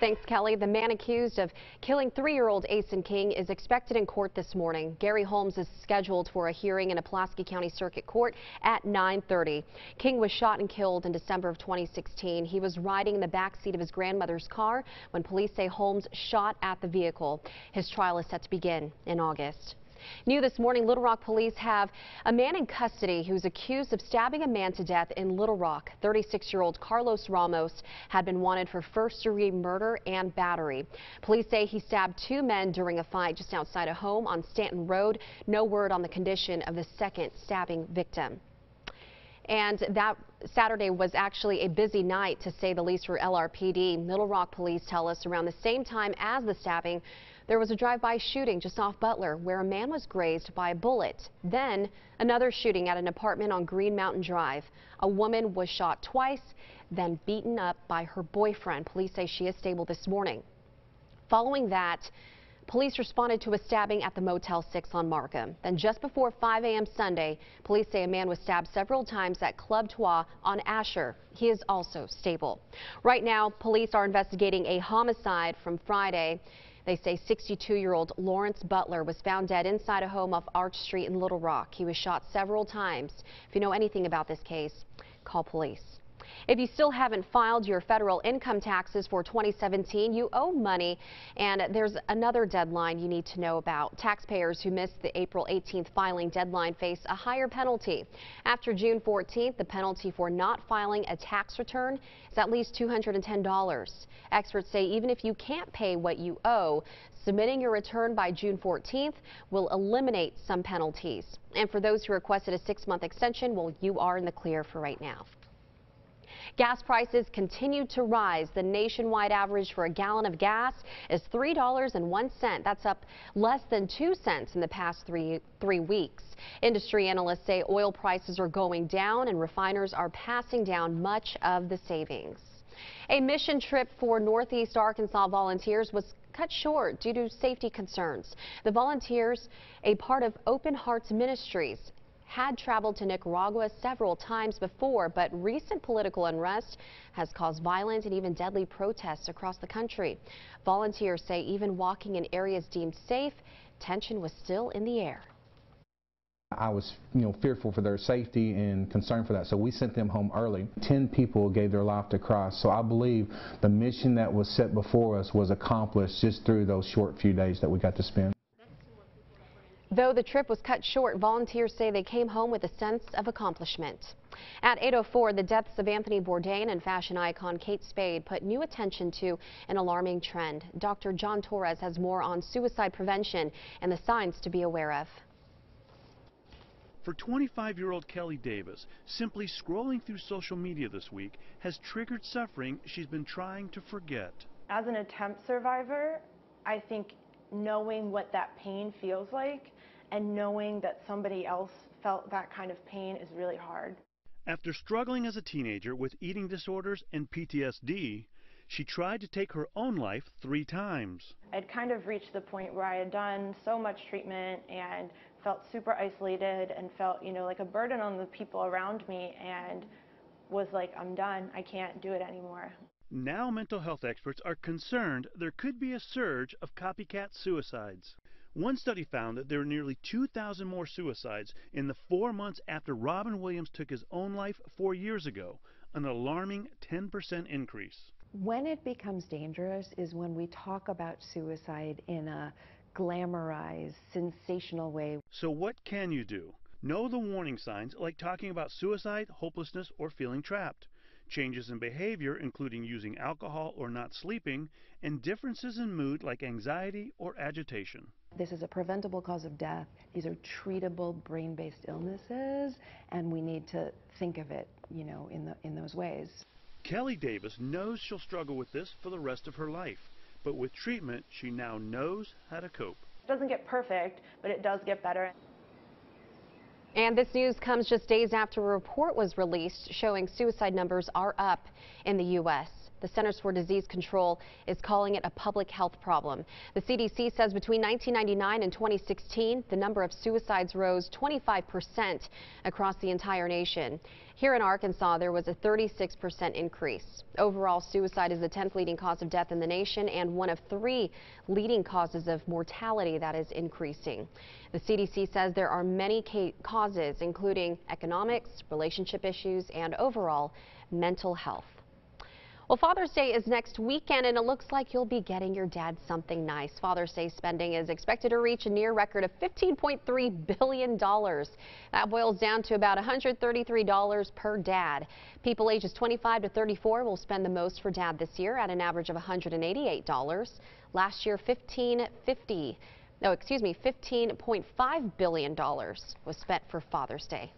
Thanks, Kelly. The man accused of killing 3-year-old Asen King is expected in court this morning. Gary Holmes is scheduled for a hearing in a Pulaski County Circuit Court at 9:30. King was shot and killed in December of 2016. He was riding in the backseat of his grandmother's car when police say Holmes shot at the vehicle. His trial is set to begin in August. New this morning, Little Rock police have a man in custody who's accused of stabbing a man to death in Little Rock. 36-year-old Carlos Ramos had been wanted for first-degree murder and battery. Police say he stabbed 2 men during a fight just outside a home on Stanton Road. No word on the condition of the second stabbing victim. And that Saturday was actually a busy night, to say the least, for LRPD. Little Rock police tell us around the same time as the stabbing, there was a drive-by shooting just off Butler where a man was grazed by a bullet. Then another shooting at an apartment on Green Mountain Drive. A woman was shot twice, then beaten up by her boyfriend. Police say she is stable this morning. Following that, police responded to a stabbing at the Motel 6 on Markham. Then just before 5 a.m. Sunday, police say a man was stabbed several times at Club Trois on Asher. He is also stable. Right now, police are investigating a homicide from Friday. They say 62-year-old Lawrence Butler was found dead inside a home off Arch Street in Little Rock. He was shot several times. If you know anything about this case, call police. If you still haven't filed your federal income taxes for 2017, you owe money, and there's another deadline you need to know about. Taxpayers who missed the April 18th filing deadline face a higher penalty. After June 14th, the penalty for not filing a tax return is at least $210. Experts say even if you can't pay what you owe, submitting your return by June 14th will eliminate some penalties. And for those who requested a 6-month extension, well, you are in the clear for right now. Gas prices continue to rise. The nationwide average for a gallon of gas is $3.01. That's up less than 2 cents in the past three weeks. Industry analysts say oil prices are going down and refiners are passing down much of the savings. A mission trip for Northeast Arkansas volunteers was cut short due to safety concerns. The volunteers, a part of Open Hearts Ministries, had traveled to Nicaragua several times before, but recent political unrest has caused violent and even deadly protests across the country. Volunteers say even walking in areas deemed safe, tension was still in the air. I was, fearful for their safety and concerned for that, so we sent them home early. 10 people gave their life to Christ, so I believe the mission that was set before us was accomplished just through those short few days that we got to spend. Though the trip was cut short, volunteers say they came home with a sense of accomplishment. At 8:04, the deaths of Anthony Bourdain and fashion icon Kate Spade put new attention to an alarming trend. Dr. John Torres has more on suicide prevention and the signs to be aware of. For 25-year-old Kelly Davis, simply scrolling through social media this week has triggered suffering she's been trying to forget. As an attempt survivor, I think knowing what that pain feels like and knowing that somebody else felt that kind of pain is really hard. After struggling as a teenager with eating disorders and PTSD, she tried to take her own life 3 times. I'd kind of reached the point where I had done so much treatment and felt super isolated and felt, like a burden on the people around me, and was like, I'm done. I can't do it anymore. Now mental health experts are concerned there could be a surge of copycat suicides. One study found that there were nearly 2,000 more suicides in the 4 months after Robin Williams took his own life 4 years ago, an alarming 10% increase. When it becomes dangerous is when we talk about suicide in a glamorized, sensational way. So what can you do? Know the warning signs, like talking about suicide, hopelessness, or feeling trapped. Changes in behavior, including using alcohol or not sleeping, and differences in mood like anxiety or agitation. This is a preventable cause of death. These are treatable brain-based illnesses, and we need to think of it, in those ways. Kelly Davis knows she'll struggle with this for the rest of her life, but with treatment, she now knows how to cope. It doesn't get perfect, but it does get better. And this news comes just days after a report was released showing suicide numbers are up in the U.S. The Centers for Disease Control is calling it a public health problem. The CDC says between 1999 and 2016, the number of suicides rose 25% across the entire nation. Here in Arkansas, there was a 36% increase. Overall, suicide is the 10th leading cause of death in the nation and one of 3 leading causes of mortality that is increasing. The CDC says there are many causes, including economics, relationship issues, and overall mental health. Well, Father's Day is next weekend, and it looks like you'll be getting your dad something nice. Father's Day spending is expected to reach a near record of $15.3 billion. That boils down to about $133 per dad. People ages 25 to 34 will spend the most for dad this year at an average of $188. Last year, $15.5 billion was spent for Father's Day.